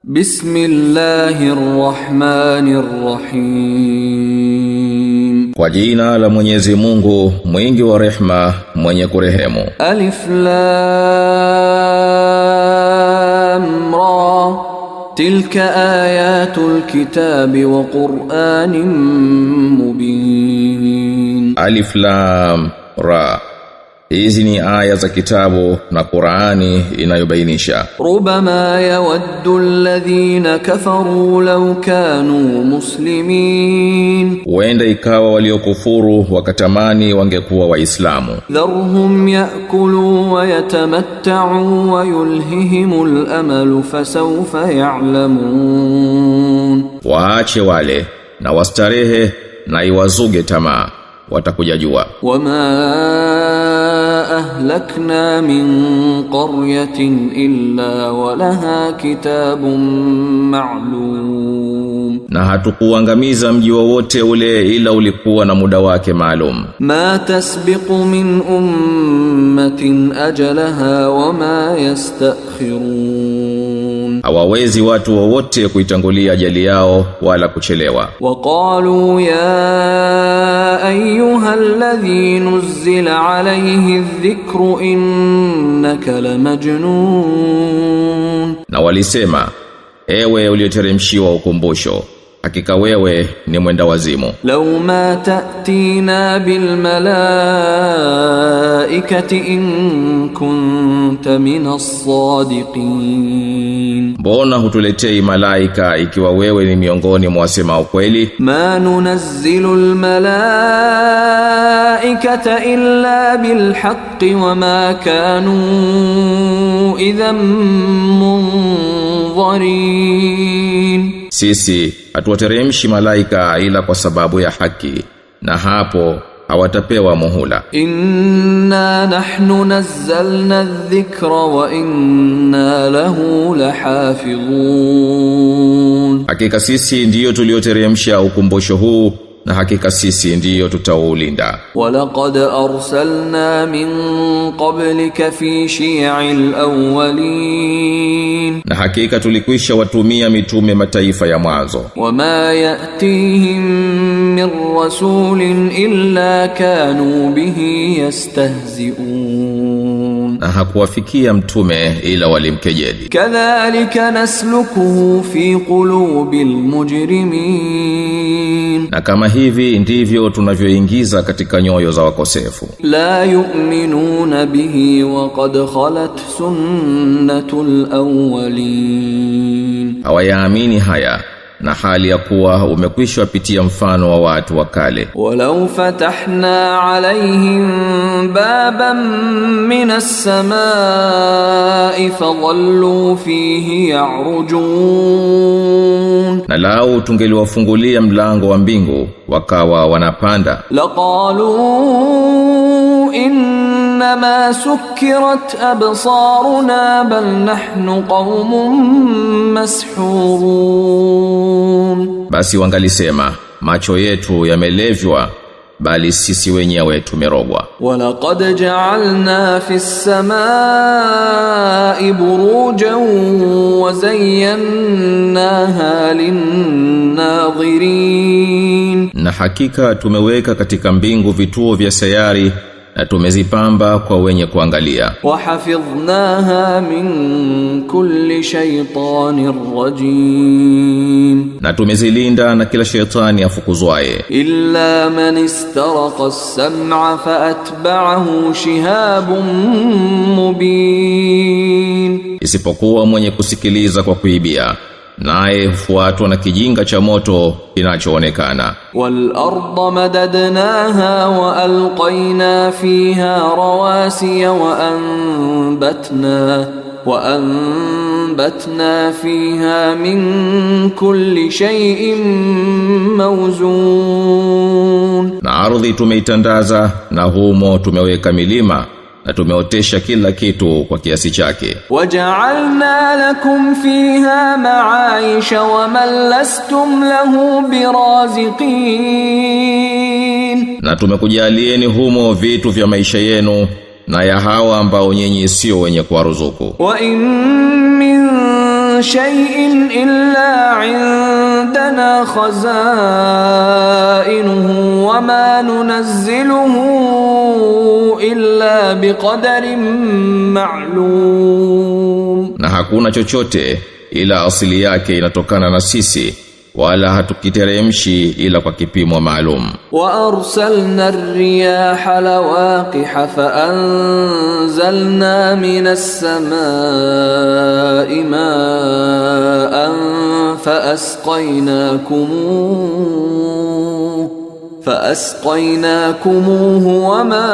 Bismillahirrahmanirrahim. Kwa jina la Mwenyezi Mungu, mwingi wa rehema, mwenye kurehemu. Alif Lam Ra. Tilka ayatul kitabi wa Qur'anin mubin. Alif Lam Ra. Hizi ni aya za kitabu na Qur'ani inayobainisha. Rubama yawaddu alladhina kafaru law kanu muslimin. Huenda ikawa waliokufuru wakatamani wangekuwa Waislamu. Dharhum yakulu wa yatamatta'u wa yulhihimul amalu fasawfa ya'lamun. Waache wale na wastarehe na iwazuge tamaa, watakuja jua. Wama ahlakna min qaryatin illa walaha kitabun ma'lum. Na hatukuangamiza mji wowote ule ila ulikuwa na muda wake maalum. Ma tasbiqu min ummatin ajalaha wama yastakhirun. Hawawezi watu wowote kuitangulia ajali yao wala kuchelewa. Waqalu ya ayyuhalladhi nuzzila alayhi adh-dhikru innaka lamajnun. Na walisema, ewe ulioteremshiwa ukumbusho, hakika wewe ni mwenda wazimu. Law ma ta'tina bil malaikati in kunta minas sadiqin. Mbona hutuletei malaika ikiwa wewe ni miongoni mwa wasema ukweli? Ma nunazzilu al malaikata illa bil haqqi wa ma kanu idhan munzarin. Sisi hatuwateremshi malaika ila kwa sababu ya haki, na hapo hawatapewa muhula. Inna nahnu nazzalna adh-dhikra wa inna lahu lahafidhun. Hakika sisi ndiyo tulioteremsha ukumbusho huu, na hakika sisi ndiyo tutaulinda. Walaqad arsalna min qablika fi shi'il awwalin. Na hakika tulikwisha watumia mitume mataifa ya mwanzo. Wama ya'tihim min rasulin illa kanu bihi yastahzi'un. Na hakuwafikia mtume ila walimkejeli. Kadhalika naslukuhu fi qulubil mujrimin. Na kama hivi ndivyo tunavyoingiza katika nyoyo za wakosefu. La yu'minuna bihi wa qad khalat sunnatul awwalin. Hawayaamini haya, na hali ya kuwa umekwisha pitia mfano wa watu wa kale. Walau fatahna alayhim baban minas samai fadhallu fihi ya'rujun. Na lau tungeliwafungulia mlango wa mbingu wakawa wanapanda. Laqalu innama sukkirat absaruna bal nahnu qaumun mashhurun. Basi wangalisema, macho yetu yamelevywa, bali sisi wenyewe tumerogwa. Walaqad ja'alna fis samai burujan wa zayyannaha lin-nadhirin. Na hakika tumeweka katika mbingu vituo vya sayari, na tumezipamba kwa wenye kuangalia. Wa hafidhnaha min kulli shaytanir rajim. Na tumezilinda na kila shetani afukuzwaye. Illa man istaraqa as-sam'a fa atba'ahu shihabun mubin. Isipokuwa mwenye kusikiliza kwa kuibia, naye hufuatwa na kijinga cha moto kinachoonekana. Wal arda madadnaha wa alqayna fiha rawasiya wa anbatna fiha min kulli shay'in mawzun. Na ardhi tumeitandaza, na humo tumeweka milima, na tumeotesha kila kitu kwa kiasi chake. Waja'alna lakum fiha ma'aisha wa man lastum lahu biraziqin. Na tumekujalieni humo vitu vya maisha yenu na ya hawa ambao nyinyi sio wenye kuwaruzuku. Wa in min شيء إلا عندنا خزائنه وما ننزله إلا بقدر معلوم. Na hakuna chochote ila asili yake inatokana na sisi, wala hatukiteremshi ila kwa kipimo maalum. Wa arsalna ar-riyaha lawaqiha fa anzalna minas samaa'i ma'an fa asqaynakumuhu wa ma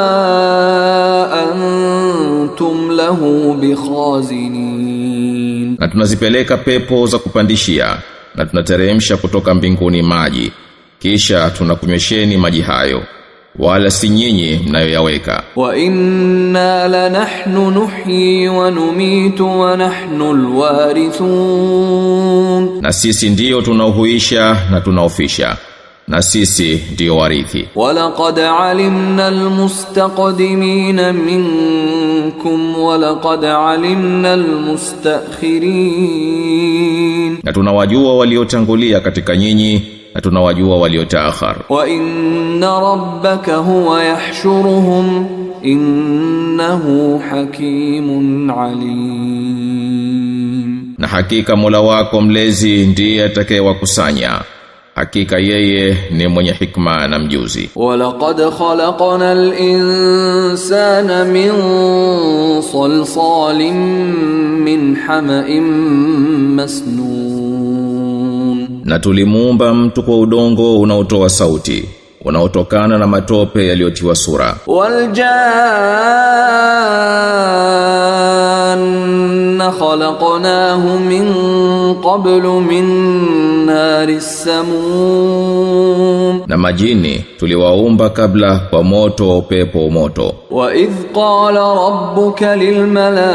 antum lahu bikhazinin. Na tunazipeleka pepo za kupandishia na tunateremsha kutoka mbinguni maji, kisha tunakunywesheni maji hayo, wala si nyinyi mnayoyaweka. Wa inna lanahnu nuhyi wa numitu wa nahnu alwarithun. Na sisi ndio tunaohuisha na tunaofisha, na sisi ndio warithi. Wa laqad alimna almustaqdimina minkum wa laqad alimna almustakhirin. Na tunawajua waliotangulia katika nyinyi na tunawajua waliotaakhir. Wa inna rabbaka huwa yahshuruhum innahu hakimun alim. Na hakika Mola wako mlezi ndiye atakayewakusanya, hakika yeye ni mwenye hikma na mjuzi. Wa laqad khalaqna al-insana min salsalin min hama'in masnun. Na tulimuumba mtu kwa udongo unaotoa sauti, unaotokana na matope yaliyotiwa sura. Wal janna khalaqnahu min qablu min naris samum. Na majini tuliwaumba kabla kwa moto wa upepo moto. Wa idh qala rabbuka lil malaikati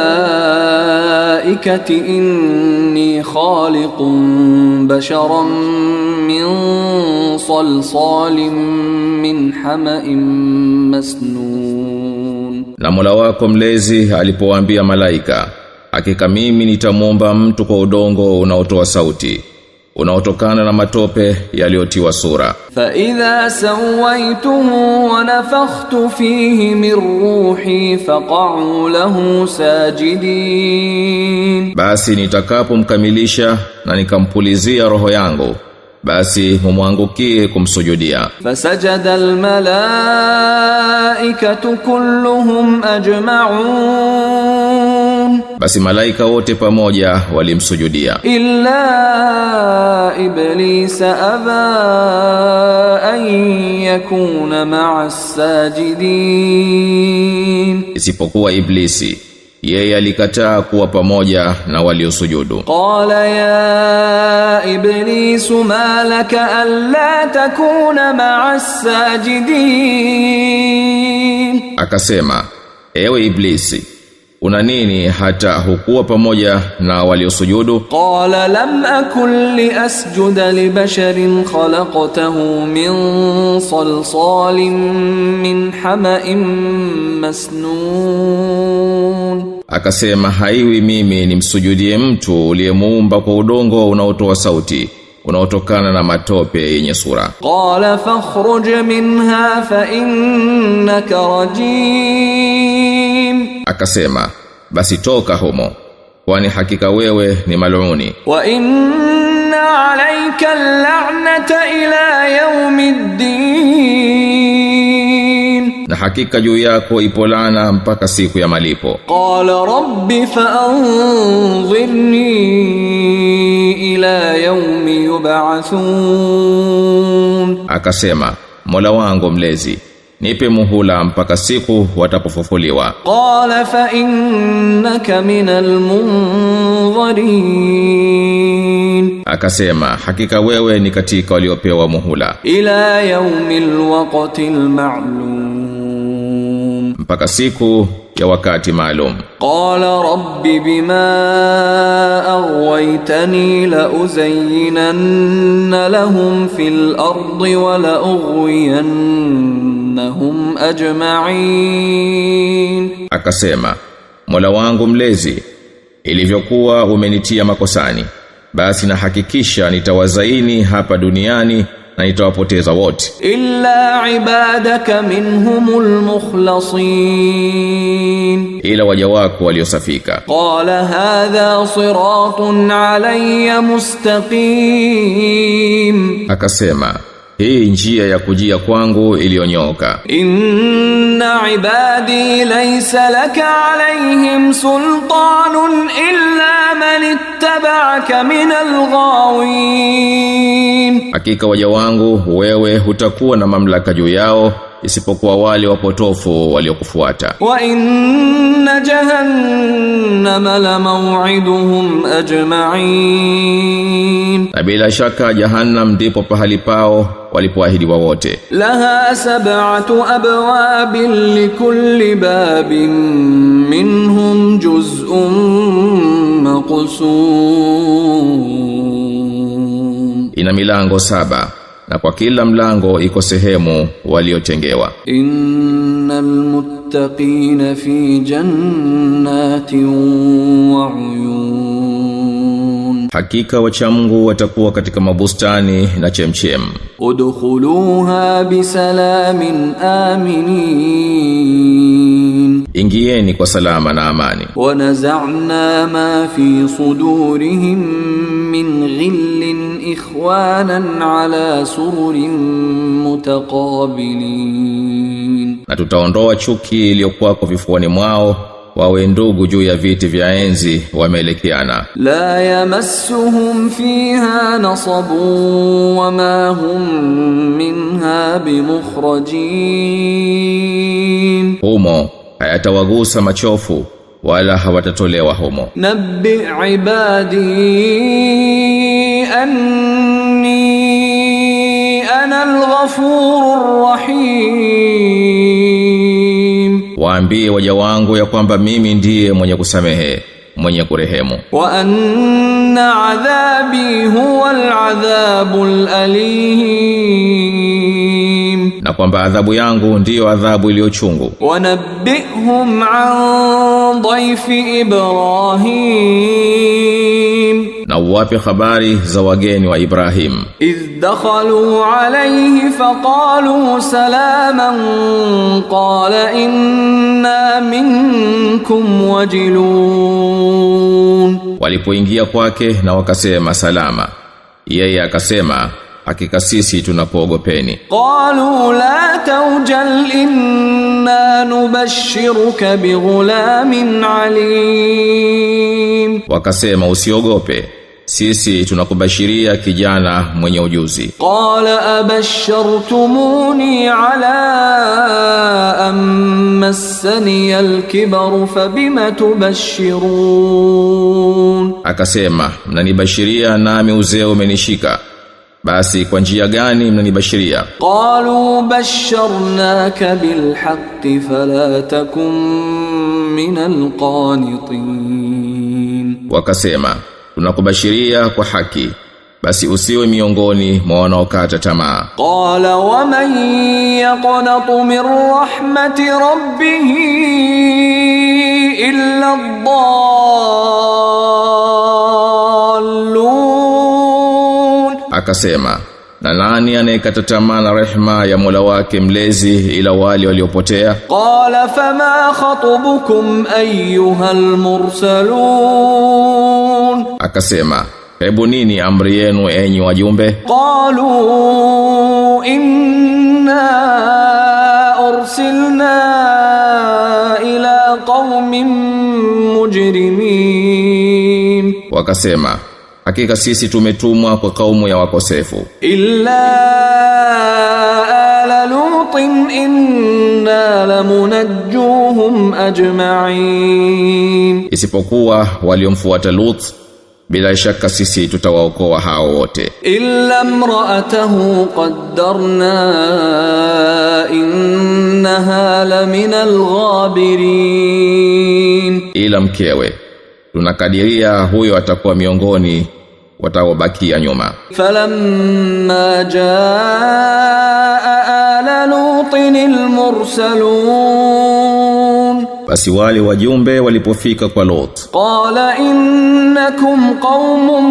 inni khaliqun basharan min salsalin min hama'in masnun. Na Mola wako mlezi alipowaambia malaika, hakika mimi nitamuumba mtu kwa udongo unaotoa sauti, unaotokana na matope yaliyotiwa sura. Fa idha sawaituhu wa nafakhtu fihi min ruhi faqa'u lahu sajidin. Basi nitakapomkamilisha na nikampulizia roho yangu, basi mumwangukie kumsujudia. Fasajada almalaikatu kulluhum ajma'un. Basi malaika wote pamoja walimsujudia, illa iblisa aba an yakuna ma'as sajidin. Isipokuwa Iblisi, yeye alikataa kuwa pamoja na waliosujudu. Qala ya iblisu ma laka alla takuna ma'as sajidin. Akasema, ewe Iblisi, una nini hata hukuwa pamoja na waliosujudu? Qala lam akun li asjuda li basharin khalaqtahu min salsalin min hama'in masnun. Akasema, haiwi mimi nimsujudie mtu uliyemuumba kwa udongo unaotoa sauti, unaotokana na matope yenye sura. Qala fakhruj minha fa innaka rajim. Akasema, basi toka humo, kwani hakika wewe ni mal'uni. Wa inna alayka al-la'nata ila yawmiddin. Na hakika juu yako ipo laana mpaka siku ya malipo. Qala rabbi fa'anzirni ila yawmi yub'athun. Akasema, Mola wangu mlezi, nipe muhula mpaka siku watapofufuliwa. Qala fa innaka minal munzirin. Akasema, hakika wewe ni katika waliopewa muhula. Ila yawmil waqtil ma'lum. Mpaka siku ya wakati maalum. Qala rabbi bima aghwaytani la uzayyinanna lahum fil ardi wa la ughwiyannahum ajma'in. Akasema, Mola wangu mlezi, ilivyokuwa umenitia makosani, basi na hakikisha nitawazaini hapa duniani na nitawapoteza wote illa ibadaka minhumul mukhlasin, ila waja wako waliosafika. qala hadha siratun alayya mustaqim, akasema hii njia ya kujia kwangu iliyonyoka. inna ibadi laysa laka alayhim sultanun illa man ittaba'aka minal ghawin, hakika waja wangu wewe hutakuwa na mamlaka juu yao isipokuwa wale wapotofu waliokufuata. wa inna jahannama la maw'iduhum ajma'in, na bila shaka jahannam ndipo pahali pao walipoahidiwa wote. laha sab'atu abwabin likulli babin minhum juz'un maqsum, ina milango 7 na kwa kila mlango iko sehemu waliotengewa. innal muttaqina fi jannatin wa uyun, hakika wacha Mungu watakuwa katika mabustani na chemchem. udkhuluha bisalamin aminin, ingieni kwa salama na amani. wa naza'na ma fi sudurihim min ghillin ikhwanan ala sururin mutaqabilin, na tutaondoa chuki iliyokuwa kwa vifuani mwao, wawe ndugu juu ya viti vya enzi wameelekeana. la yamassuhum fiha nasabun wa ma hum minha bimukhrajin, humo hayatawagusa machofu wala hawatatolewa humo. nabbi ibadi anni ana al-ghafurur rahim, waambie waja wangu ya kwamba mimi ndiye mwenye kusamehe mwenye kurehemu. wa anna adhabi huwa al-adhabul alim, na kwamba adhabu yangu ndiyo adhabu iliyochungu. wa nabbihum an dhayfi Ibrahim, na uwape habari za wageni wa Ibrahim. idh dakhalu alayhi faqalu salaman qala inna minkum wajilun, walipoingia kwake na wakasema salama, yeye akasema hakika sisi tunapoogopeni. qalu la tawjal inna nubashshiruka bighulamin alim, wakasema usiogope, sisi tunakubashiria kijana mwenye ujuzi. qala abashshartumuni ala an massani al-kibaru fabima tubashshirun, akasema mnanibashiria nami uzee umenishika, basi kwa njia gani mnanibashiria? qalu basharnaka bilhaqqi fala takun minal qanitin, wakasema tunakubashiria kwa haki, basi usiwe miongoni mwa wanaokata tamaa. qala wa man yaqnatu min rahmati rabbih illa ad-dallun, akasema na nani anayekata tamaa na rehema ya Mola wake mlezi ila wale waliopotea? qala fama khatubukum ayyuhal mursalun, akasema hebu nini amri yenu enyi wajumbe? qalu inna ursilna ila qaumin mujrimin, wakasema hakika sisi tumetumwa kwa kaumu ya wakosefu. illa ala lutin inna lamunajjuhum ajma'in, isipokuwa waliomfuata Lut, bila shaka sisi tutawaokoa hao wote. illa imra'atahu qaddarna innaha laminal ghabirin, ila mkewe tunakadiria huyo atakuwa miongoni wataobakia nyuma. falamma jaa ala lutin almursalun, Basi wale wajumbe walipofika kwa Lot, qala innakum qaumun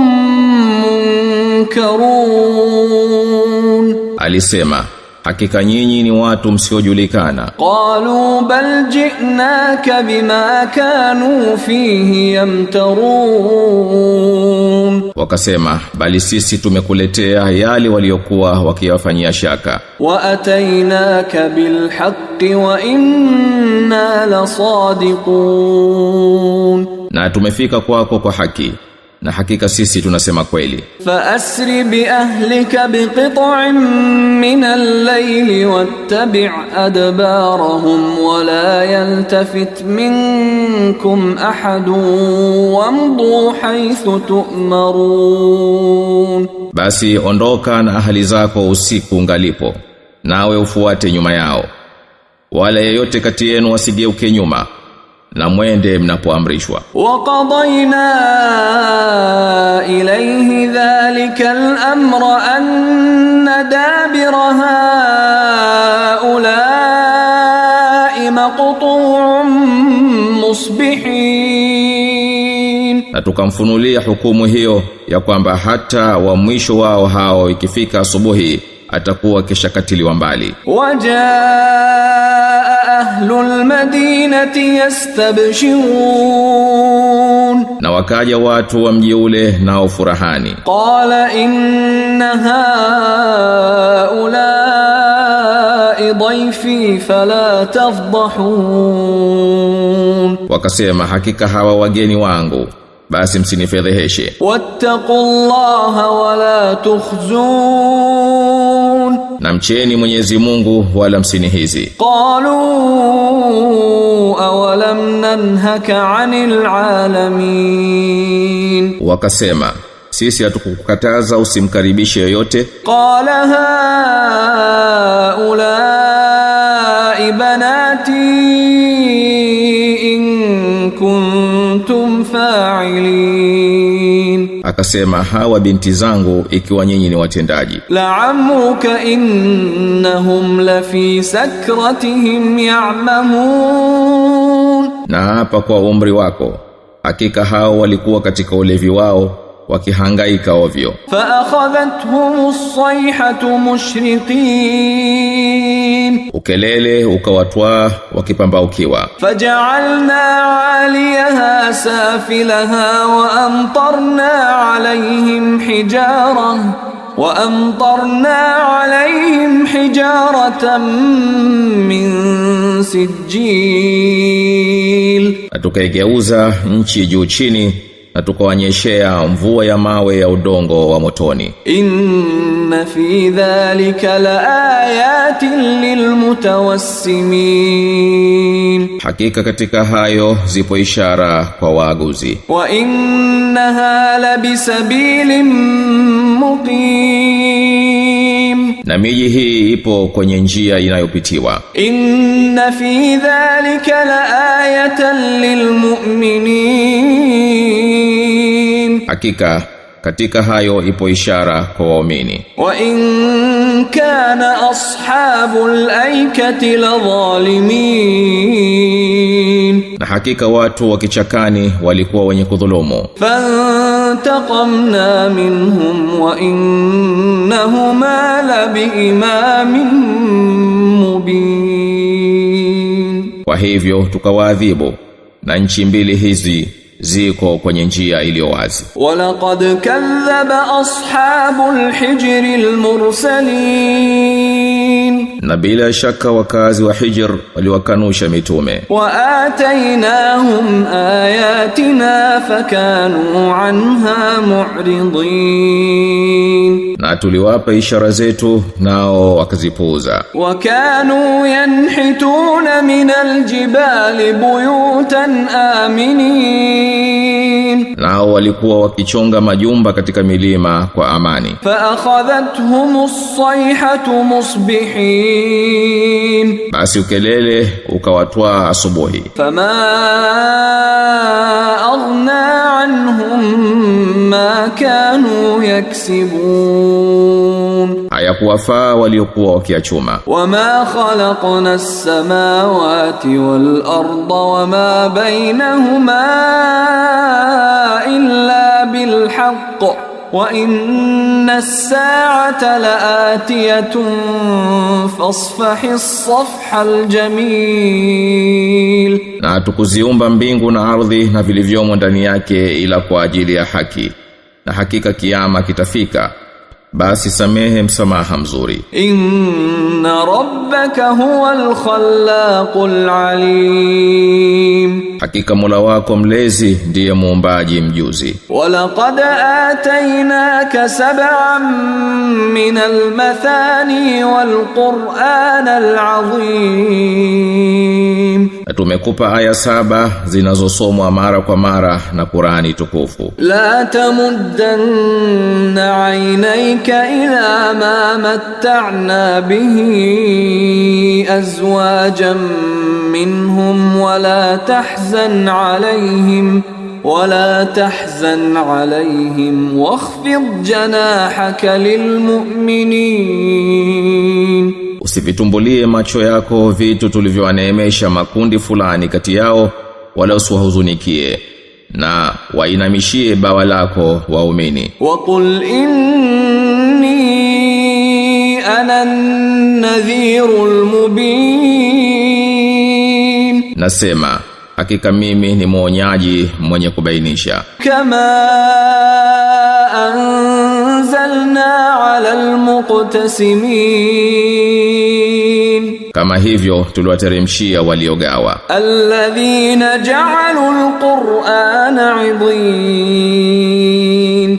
munkarun, alisema hakika nyinyi ni watu msiojulikana. Qalu bal ji'naka bima kanu fihi yamtarun, wakasema bali sisi tumekuletea yale waliokuwa wakiyafanyia shaka. Wa atainaka bil haqqi wa inna lasadiqun, na tumefika kwako kwa haki na hakika sisi tunasema kweli. Fa asri bi ahlika biqit'in min al-layli wattabi' adbarahum wa la yaltafit minkum ahadun wamdu haythu tu'marun, basi ondoka na ahali zako usiku ungalipo, nawe ufuate nyuma yao, wala yeyote kati yenu asigeuke nyuma, na mwende mnapoamrishwa. Wa qadayna ilayhi dhalika al-amra anna dabira haula'i maqtu'un musbihin, na tukamfunulia hukumu hiyo ya kwamba hata wa mwisho wao hao ikifika asubuhi atakuwa kishakatiliwa mbali. Wajaa ahlul madinati yastabshirun, na wakaja watu wa mji ule nao furahani. Qala inna haula'i dhayfi fala tafdahun, wakasema hakika hawa wageni wangu, basi msinifedheheshe. Wattaqullaha wala tukhzun, na mcheni Mwenyezi Mungu wala msinihizi. Qalu awalam nanhaka 'anil 'alamin, wakasema sisi hatukukataza usimkaribishe yoyote. Qala haula'i banati in kuntum fa'ilin, akasema hawa binti zangu ikiwa nyinyi ni watendaji. La'amruka innahum lafi sakratihim ya'mamun, na hapa kwa umri wako hakika hao walikuwa katika ulevi wao wakihangaika ovyo. Fa akhadhathum as-sayhatu mushriqin, ukelele ukawatwaa wakipambaukiwa. Faja'alna 'aliyaha safilaha wa amtarna 'alayhim hijaratan min sijil, na tukaigeuza nchi juu chini na tukawanyeshea mvua ya mawe ya udongo wa motoni. Inna fi dhalika laayatin lilmutawassimin, hakika katika hayo zipo ishara kwa waaguzi. Wa innaha labisabilin muqim, na miji hii ipo kwenye njia inayopitiwa. Inna fi dhalika laayatan lilmu'minin, hakika katika hayo ipo ishara kwa waumini. Wa in kana ashabul aikati ladhalimin, na hakika watu wa kichakani walikuwa wenye kudhulumu. Fantaqamna minhum wa innahuma labiimamin mubin, kwa hivyo tukawaadhibu, na nchi mbili hizi ziko kwenye njia iliyo wazi. Walaqad kadhaba ashabul hijri almursalin, na bila shaka wakazi wa Hijr waliwakanusha mitume. Wa atainahum ayatina fakanu anha mu'ridin, na tuliwapa ishara zetu nao wakazipuuza. Wa kanu yanhituna min aljibali buyutan aminin, nao walikuwa wakichonga majumba katika milima kwa amani. Fa akhadhathumus sayhatu musbihin, basi ukelele ukawatwaa asubuhi. Fama aghna anhum ma kanu yaksibun, hayakuwafaa waliokuwa wakiachuma. Wama khalaqna as-samawati wal arda wama bainahuma illa bil haqq wa inna as-sa'ata la'atiyatun fasfahi as-safha al-jamil. Na hatukuziumba mbingu na ardhi na vilivyomo ndani yake ila kwa ajili ya haki, na hakika kiyama kitafika, basi samehe msamaha mzuri. Inna rabbaka huwal khallaqul alim, hakika Mola wako mlezi ndiye muumbaji mjuzi. Walaqad atainaka sab'an minal mathani wal qur'anal azim, tumekupa aya 7 zinazosomwa mara kwa mara na Qur'ani tukufu. La tamuddanna 'aynayka ila ma matta'na bihi azwajan minhum wala tahzan 'alayhim wakhfid janahaka lilmu'minin. Usivitumbulie macho yako vitu tulivyowaneemesha makundi fulani kati yao, wala usiwahuzunikie, na wainamishie bawa lako waumini. Wa qul inni ana an-nadhirul mubin, nasema hakika mimi ni mwonyaji mwenye kubainisha. Kama anzalna 'ala al-muqtasimin, kama hivyo tuliwateremshia waliogawa. Alladhina ja'alu al-Qur'ana 'idhin,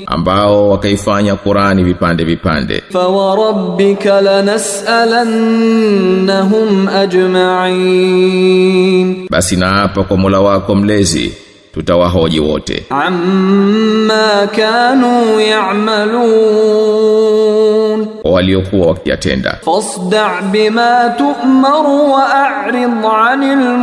ambao wakaifanya Qur'ani vipande vipande. Fa wa rabbika lanas'alannahum ajma'in, basi naapa kwa Mola wako mlezi tutawahoji wote. Amma kanu ya'malun, waliokuwa wakiyatenda. Fasda' bima tu'maru wa a'rid 'anil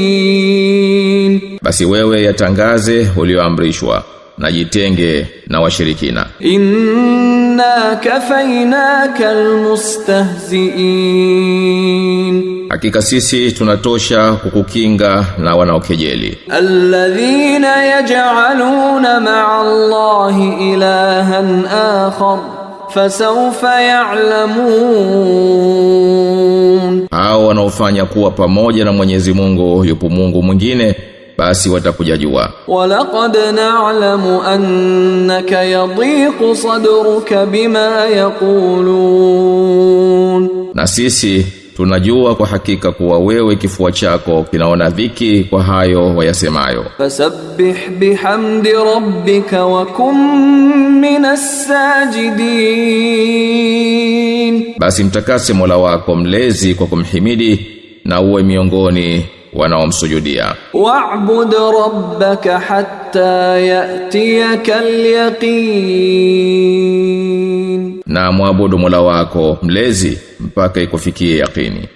mushrikin, basi wewe yatangaze ulioamrishwa na jitenge na washirikina. Inna kafaynaka almustahzi'in, hakika sisi tunatosha kukukinga na wanaokejeli. Alladhina yaj'aluna ma'a Allahi ilahan akhar fasawfa ya'lamun, hao wanaofanya kuwa pamoja na Mwenyezi Mungu yupo Mungu mwingine, basi watakuja jua. Walaqad na'lamu annaka yadhiqu sadruka bima yaqulun, na sisi tunajua kwa hakika kuwa wewe kifua chako kinaona dhiki kwa hayo wayasemayo. Fasabbih bihamdi rabbika wa kum minas sajidin, basi mtakase Mola wako mlezi kwa kumhimidi na uwe miongoni wanaomsujudia. Wa'bud rabbaka hatta ya'tiyaka al-yaqin, na muabudu Mola wako mlezi mpaka ikufikie yaqini.